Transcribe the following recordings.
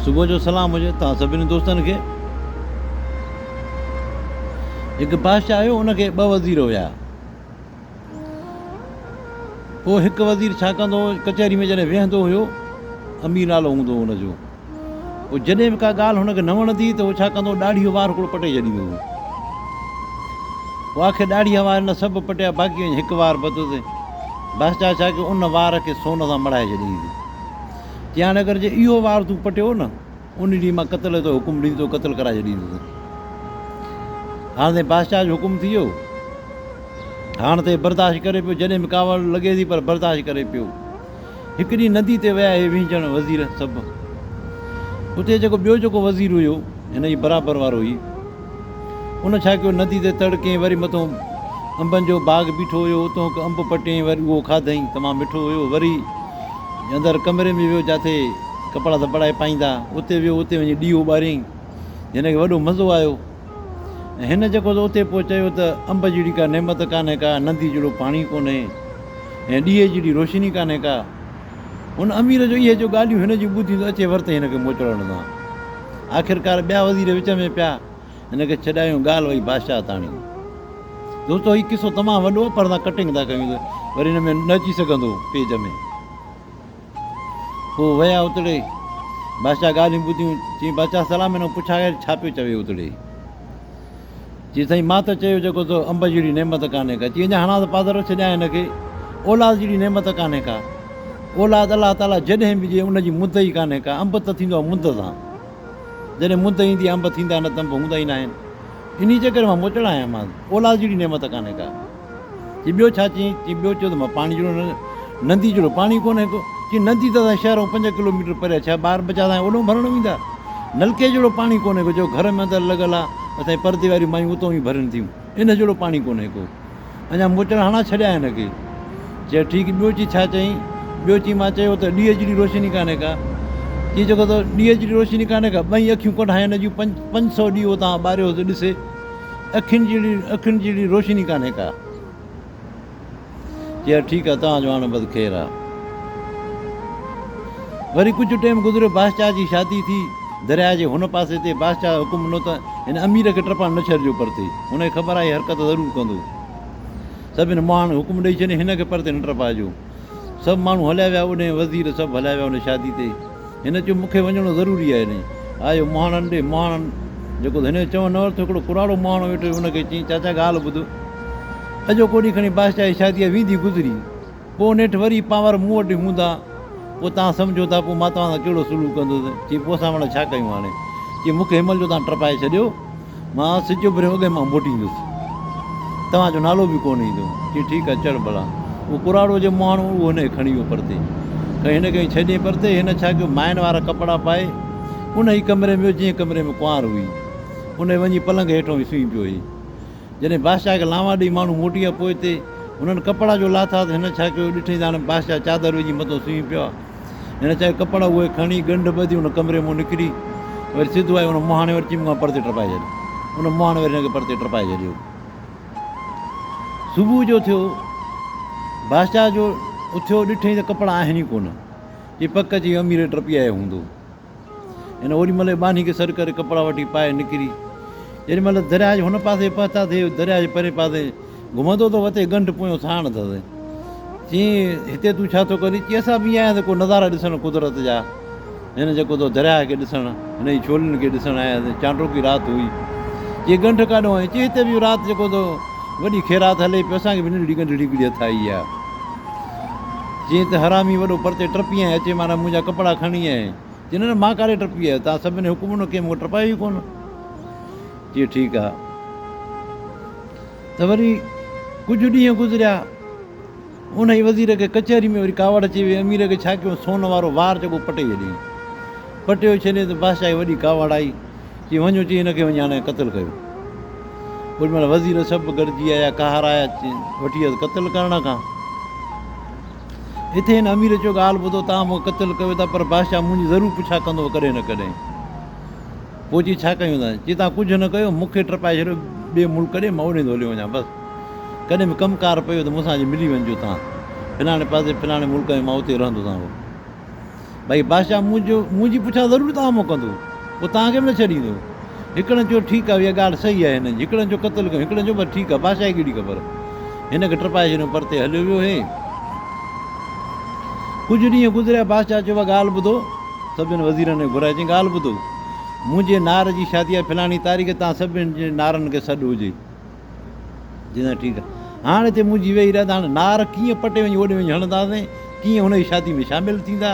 सुबुह जो सलाम हुजे तव्हां सभिनी दोस्तनि खे। हिकु बादशाह आयो, उनखे 2 वज़ीर हुया। पोइ हिकु वज़ीर छा कंदो हो, कचहरी में जॾहिं वेहंदो हुयो, अमीर नालो हूंदो हो हुनजो, पोइ जॾहिं बि का ॻाल्हि हुनखे न वणंदी त उहो छा कंदो, ॾाढी वार हिकिड़ो पटे छॾींदो हो। पोइ आख़िर ॾाढी वार न सभु पटिया, बाक़ी हिकु वार बचो। बादशाह छा कयो, उन वार खे सोन सां मढ़ाए छॾींदी। चई हाणे अगरि जे इहो वार तूं पटियो न, उन ॾींहुं मां क़तल जो हुकुम ॾींदो, क़तल कराए छॾींदुसि। हाणे बादशाह जो हुकुम थी वियो, हाणे त बर्दाश्त करे पियो, जॾहिं बि कावड़ लॻे थी पर बर्दाश्त करे पियो। हिकु ॾींहुं नदी ते विया हे विंझण वज़ीर सभु। उते जेको ॿियो जेको वज़ीर हुयो, हिन जी बराबरि वारो हुई, उन छा कयो, नदी ते तड़के वरी मथां अंबनि जो बाग़ बीठो हुयो, उतां हिकु अंब पटियईं, वरी उहो खाधईं, तमामु मिठो हुयो। वरी अंदरि कमरे में वियो जिथे कपिड़ा धपड़ाए पाईंदा, उते वियो, उते वञी ॾीओ ॿारियईं, हिनखे वॾो मज़ो आयो। ऐं हिन जेको उते पोइ चयो त अंब जहिड़ी का नेमत कान्हे का, नदी जहिड़ो पाणी कोन्हे, ऐं ॾीए जहिड़ी रोशनी कान्हे का। हुन अमीर जो इहे जो ॻाल्हियूं हिन जी ॿुधी त अचे वरिते हिनखे मोचड़ण सां। आख़िरकार ॿिया वज़ीर विच में पिया, हिनखे छॾायूं, ॻाल्हि वई बादशाह ताणी। दोस्तो हीउ किसो तमामु वॾो, पर असां कटिंग था कयूं त वरी हिन में न अची सघंदो पेज में। पोइ विया उतड़े, बादशाह ॻाल्हियूं ॿुधियूं। चई बादशाह सलाम, हिन पुछाए छा पियो चवे उतड़े। चई साईं मां त चयो जेको त अंब जहिड़ी नेमत कान्हे का। चई अञा हणा त पादर छॾिया हिनखे, औलाद जहिड़ी नेमत कान्हे का। औलाद अलाह ताला जॾहिं बि ॾिए उनजी मुद ई कान्हे का। अंब त थींदो आहे मुद सां, जॾहिं मुद ईंदी आहे अंब थींदा, न त अंब हूंदा ई न आहिनि। इन जे करे मां मोचड़ा आहियां, मां औलाद जहिड़ी नेमत कान्हे का। चई ॿियो छा चई? चई ॿियो चयो त मां पाणी जहिड़ो नदी जहिड़ो पाणी कोन्हे को। चई नदी त असां शहरों 5 किलोमीटर परे, छा ॿार बचा असां ओॾो भरण वेंदा? नलके जहिड़ो पाणी कोन्हे को, जो घर में अंदरि लॻल आहे, असांजी परदे वारियूं मायूं उतां ई भरनि थियूं, इन जहिड़ो पाणी कोन्हे को। अञा मोचड़ा हणा छॾिया हिनखे। चयो ठीकु, ॿियो चई छा चई? ॿियो चई मां चयो त ॾींहं जहिड़ी रोशनी कान्हे का। चई जेको त ॾींहं जहिड़ी रोशनी कान्हे का, 2 अखियूं कढाए हिन जूं 500 ॾींहं तव्हां ॿारियो त ॾिसे, अखियुनि जहिड़ी रोशनी कान्हे का। चयो ठीकु आहे, तव्हांजो हाणे बसि ख़ैरु आहे। वरी कुझु टाइम गुज़रियो, बादशाह जी शादी थी। दरिया जे हुन पासे ते बादशाह हुकुम ॾिनो त हिन अमीर खे टपण न छॾिजो परते, हुनखे ख़बर आहे हरकत ज़रूरु कंदो। सभिनि माण्हू हुकुम ॾेई छॾियईं, हिनखे परते न टपाइजो। सभु माण्हू हलिया विया, उन वज़ीर सभु हलिया विया उन शादी ते। हिन चयो मूंखे वञिणो ज़रूरी आहे। हिन आयो मुहाणनि ॾे, मुहाणनि जेको हिन चवणु न वरितो, हिकिड़ो कुराड़ो मुहाणो वेठो, हुनखे चई चाचा ॻाल्हि ॿुधो, अॼो कोॾी खणी बादशाह जी शादीअ वेंदी गुज़री, पोइ नेठि वरी पावर मूं वटि हूंदा, पोइ तव्हां सम्झो था पोइ मां तव्हां सां कहिड़ो सुलूक कंदुसि। चई पोइ असां पाण छा कयूं हाणे? चई मूंखे हिनमहिल जो तव्हां टपाए छॾियो, मां सिज उभरे वॻे मां मोटींदुसि, तव्हांजो नालो बि कोन ईंदो। चई ठीकु आहे, चढ़ भला। उहो कुराड़ो जे मुहाणो उहो हुनखे खणी वियो परते, खणी हिनखे छॾे परते। हिन छा कयो, माइनि वारा कपिड़ा पाए उन ई कमरे में, जीअं कमरे में कुंवार हुई, उन वञी पलंग हेठां ई सुम्ही पियो हुई। जॾहिं बादशाह खे लावा ॾेई माण्हू मोटी विया, पोइ हिते हुननि कपिड़ा जो लाथा, त हिन छा कयो, ॾिठईं त हाणे बादशाह चादर विझी मथां सुम्ही पियो आहे। हिन चयो कपिड़ा उहे खणी गंढ ॿधी हुन कमरे मां निकिरी वरी सिधो आहे, हुन मुहाणे वरी चिमगा परते टपाए छॾियो। हुन मुहाणे वरी हिनखे परते टपाए छॾियो। सुबुह जो थियो, बादशाह जो उथियो, ॾिठईं त कपिड़ा आहिनि ई कोन। चई पक जी अमीर टपी आयो हूंदो। हिन ओॾी महिल बानी खे सर करे कपिड़ा वठी पाए निकिरी, जेॾी महिल दरिया जे हुन पासे पहुता थिए, दरिया जे परे पासे घुमंदो त वते गंढ पोयों साण अथसि। चईं हिते तूं छा थो करी? चई असां बि आया त को नज़ारा ॾिसणु कुदरत जा, हिन जेको तो दरिया खे ॾिसणु, हिन जी छोलियुनि खे ॾिसणु आयासीं, चांडोकी राति हुई। चई गंढ काॾों आहे? चई हिते बि राति जेको तो वॾी ख़ैरात हले पियो, असांखे बि नंढड़ी गंढड़ी हिकिड़ी अथाई आहे। चई त हरामी वॾो परते टपी आहे, अचे माना मुंहिंजा कपिड़ा खणी आए। चई न मां काॾे टपी आहियो, तव्हां सभिनी हुकुम न कयो, मूंखे टपायो ई कोन। चई ठीकु आहे। त वरी कुझु ॾींहं गुज़रिया, उन ई वज़ीर खे कचहरी में वरी कावड़ अची वई। अमीर खे छा कयो, सोन वारो वार जेको पटे छॾियईं, पटियो छॾे त बादशाह जी वॾी कावड़ आई। चई वञो, चई हिनखे वञी हाणे क़तलु कयो। ओॾी महिल वज़ीर सभु गॾिजी आया, कहार आया, वठी वियसि क़तलु करण खां। हिते हिन अमीर चयो ॻाल्हि ॿुधो, तव्हां मूंखे क़तलु कयो था, पर बादशाह मुंहिंजी ज़रूरु पुछा कंदो कॾहिं न कॾहिं। पोइ चई छा कयूं था? चई तव्हां कुझु न कयो, मूंखे टपाए छॾियो ॿिए मुल्क ॾे, मां ओॾे थो हलियो वञा बसि। कॾहिं बि कमुकारु पियो त मूंसां अॼु मिली वञिजो, तव्हां फलाणे पासे फलाणे मुल्क में, मां उते रहंदो तव्हां। भई बादशाह मुंहिंजी पुछा ज़रूरु तव्हां मोकंदो, पोइ तव्हांखे बि न छॾींदो। हिकिड़े चयो ठीकु आहे, इहा ॻाल्हि सही आहे हिननि जी, हिकिड़े जो क़तलु कयो, हिकिड़े जो बसि ठीकु आहे, बादशाह खे कहिड़ी ख़बर। हिनखे टपाए छॾियो, परते हलियो वियो हे। कुझु ॾींहं गुज़रिया, बादशाह चयो ॻाल्हि ॿुधो, सभिनि वज़ीरनि खे घुराए चई ॻाल्हि ॿुधो, मुंहिंजे नार जी शादी आहे फलाणी तारीख़, तव्हां सभिनि जे नारनि खे सॾु हुजे। चवंदा ठीकु आहे। हाणे हिते मुंहिंजी वेही रहंदा, हाणे नार कीअं पटे वञी ओॾे वञी हणंदासीं, कीअं हुनजी शादी में शामिलु थींदा।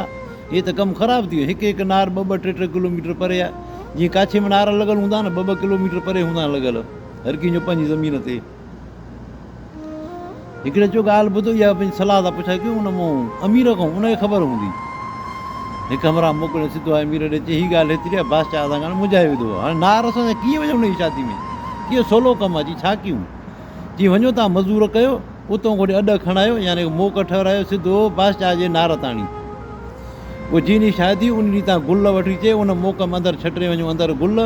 इहे त कमु ख़राबु थी वियो। हिकु हिकु नार 2-2 3-3 किलोमीटर परे आहे। जीअं काछे में नार लॻल हूंदा न, 2-2 किलोमीटर परे हूंदा लॻल, हर कंहिंजो पंहिंजी ज़मीन ते। हिकिड़े चयो ॻाल्हि ॿुधो, इहा पंहिंजी सलाह था पुछा कयूं, उन मूं अमीर खां, उनखे ख़बर हूंदी। हिकु हमरा मोकिलियो सिधो आहे अमीर ॾे, हीअ ॻाल्हि हेतिरी आहे, बादशाह सां मुंझाए विधो आहे। हाणे नार असां कीअं वञूं हुनजी शादी में, कीअं सवलो कमु आहे, छा कयूं। जीअं वञो तव्हां मज़ूर कयो, उतां खोड़े अॾु खणायो, यानी मोक ठहिरायो, सिधो बादशाह जे नार ताणी। पोइ जीअं शादी उन ॾींहुं तव्हां गुल वठी अचे, उन मोक में अंदरि छटे वञो, अंदरि गुल।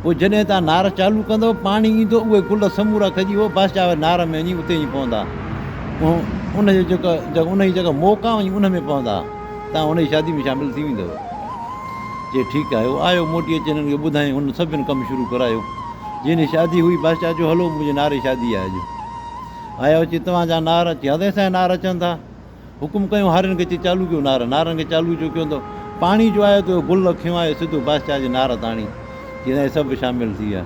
पोइ जॾहिं तव्हां नार चालू कंदव, पाणी ईंदो, उहे गुल समूरा खजी उहो बादशाह नार में वञी उते ई पवंदा। उनजो जेका उनजी जेका मोक आहे वञी उन में पवंदा, तव्हां उनजी शादी में शामिलु थी वेंदव। चए ठीकु आहे। उहो आयो, मोटी अची हिननि खे ॿुधाई, हुन सभिनि कमु शुरू करायो। जंहिंजी शादी हुई, बादशाह जो हलो मुंहिंजे नार जी शादी आहे अॼु। आयो अची तव्हांजा नार, अची हदे असांजा नार अचनि था। हुकुम कयूं हारियुनि खे, अची चालू कयो नार, नारनि खे चालू जो कयो त पाणी जो आयो त गुल खियो आहे सिधो बादशाह जे नार ताणी। चवंदा सभु शामिलु थी विया।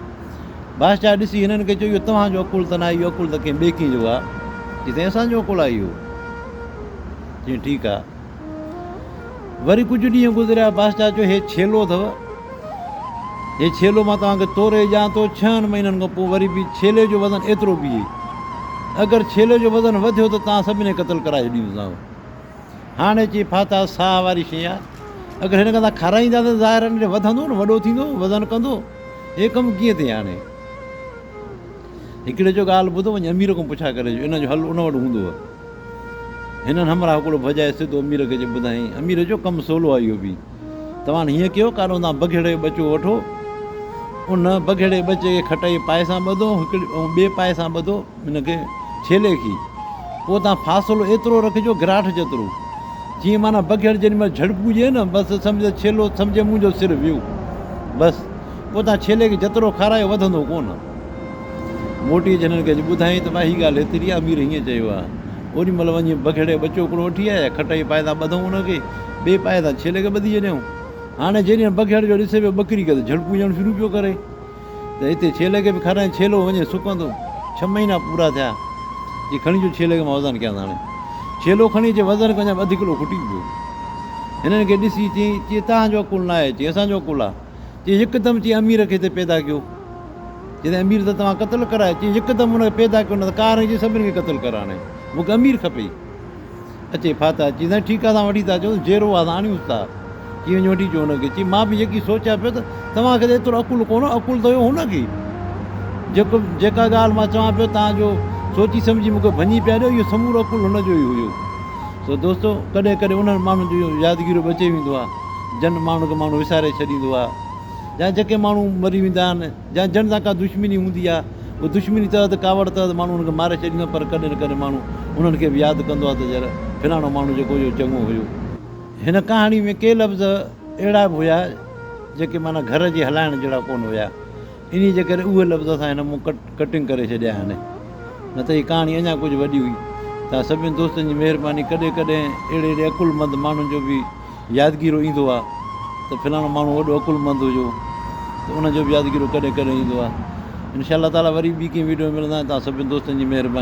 बादशाह ॾिसी हिननि खे चयो इहो तव्हांजो अकुलु त न आहे, इहो अकुलु त कंहिं ॿिए कंहिंजो आहे। चई असांजो अकुलु आहे इहो। चई ठीकु आहे। वरी कुझु ॾींहं गुज़रिया, बादशाह चयो हे छेलो अथव, हे छेलो मां तव्हांखे तोरे ॾियां थो, 6 महीननि खां पोइ वरी बि छेले जो वज़न एतिरो बीहे। अगरि छेले जो वज़न वधियो त तव्हां सभिनी क़तलु कराए छॾींदोसांव। हाणे चई फाथा साह वारी शइ आहे, अगरि हिन खां तव्हां खाराईंदा त ज़ाहिर आहे वधंदो न, वॾो थींदो, वज़न कंदो। हे कमु कीअं थिए हाणे। हिकिड़े जो ॻाल्हि ॿुधो, वञी अमीर खां पुछा करे जो, इन जो हल उन वटि हूंदो। हिननि हमरा हिकिड़ो भॼाए सिधो अमीर खे ॿुधाई। अमीर जो कमु सवलो आहे इहो बि। तव्हां हीअं कयो, काॾो तव्हां बघेड़े जो ॿचो वठो, उन बघेड़े ॿचे खे खटाई पाए सां ॿधो, हिकिड़े ऐं ॿिए पाए सां ॿधो हिनखे छेले खे। पोइ तव्हां फ़ासिलो एतिरो रखिजो गिराठ जेतिरो, जीअं माना बघेड़ जेॾी महिल झड़िप हुजे न, बसि सम्झो छेलो सम्झे मुंहिंजो सिर वियो बसि। पोइ तव्हां छेले खे जेतिरो खारायो वधंदो कोन। मोटी हिननि खे ॿुधाई त भाई हीअ ॻाल्हि हेतिरी आहे, अमीर हीअं चयो आहे। ओॾी महिल वञी बघेड़े ॿचो हिकिड़ो वठी आया, खटाई पाए था ॿधूं हुनखे, ॿिए पाए था छेले खे ॿधी छॾियऊं। हाणे जेॾी बघेड़ जो ॾिसे पियो ॿकरी खे त झड़िपूं ॾियणु शुरू पियो करे, त हिते छेले खे बि खाराए, छेलो वञे सुकंदो। 6 महीना पूरा थिया, ये खणी जो छेले खे मां वज़न कयां हाणे। छेलो खणी अचे, वज़न कयां, 2 किलो खुटी पियो। हिननि खे ॾिसी चई तव्हांजो अकुलु न आहे, चई असांजो अकुलु आहे। चई हिकदमि चई अमीर खे हिते पैदा कयो। चई अमीर त तव्हां क़तलु कराए। चई हिकदमि हुनखे पैदा कयो न त कार जी सभिनी खे क़तलु कराइण, मूंखे अमीर खपे। अचे फाता, चई ठीकु आहे, तव्हां वठी था अचो, जहिड़ो आहे त आणियूंसि था। चई वञी वठी अचो हुनखे। चई मां बि जेकी सोचियां पियो त तव्हांखे त एतिरो अकुलु कोन, अकुलु त हुयो हुनखे। जेका ॻाल्हि मां चवां पियो तव्हांजो सोची सम्झी मूंखे भञी पिया ॾियो, इहो समूरो अकुलु हुनजो ई हुयो। सो दोस्तो, कॾहिं कॾहिं उन्हनि माण्हुनि जो यादगिरो बचे वेंदो आहे, जन माण्हू खे माण्हू विसारे छॾींदो आहे, या जेके माण्हू मरी वेंदा आहिनि, या जन सां का दुश्मनी हूंदी आहे, उहा दुश्मनी अथव त कावड़ अथव त माण्हू हुनखे मारे छॾींदो, पर कॾहिं न कॾहिं माण्हू उन्हनि खे बि यादि कंदो आहे त जर फलाणो माण्हू जेको हुयो चङो हुयो। हिन कहाणी में के लफ़्ज़ अहिड़ा बि हुया जेके माना घर जे हलाइण जहिड़ा कोन हुया, इन जे करे उहे लफ़्ज़ असां हिन मूं कटिंग करे छॾिया आहिनि, न त हीअ कहाणी अञा कुझु वॾी हुई। तव्हां सभिनी दोस्तनि जी महिरबानी, कॾहिं कॾहिं अहिड़े अकुलमंद माण्हुनि जो बि यादगिरो ईंदो आहे त फलाणो माण्हू वॾो अकुलमंद हुयो, त उनजो बि यादगिरो कॾहिं कॾहिं ईंदो आहे। इनशा अल्लाह ताला वरी ॿी कंहिं वीडियो में मिलंदा। तव्हां सभिनी दोस्तनि जी महिरबानी।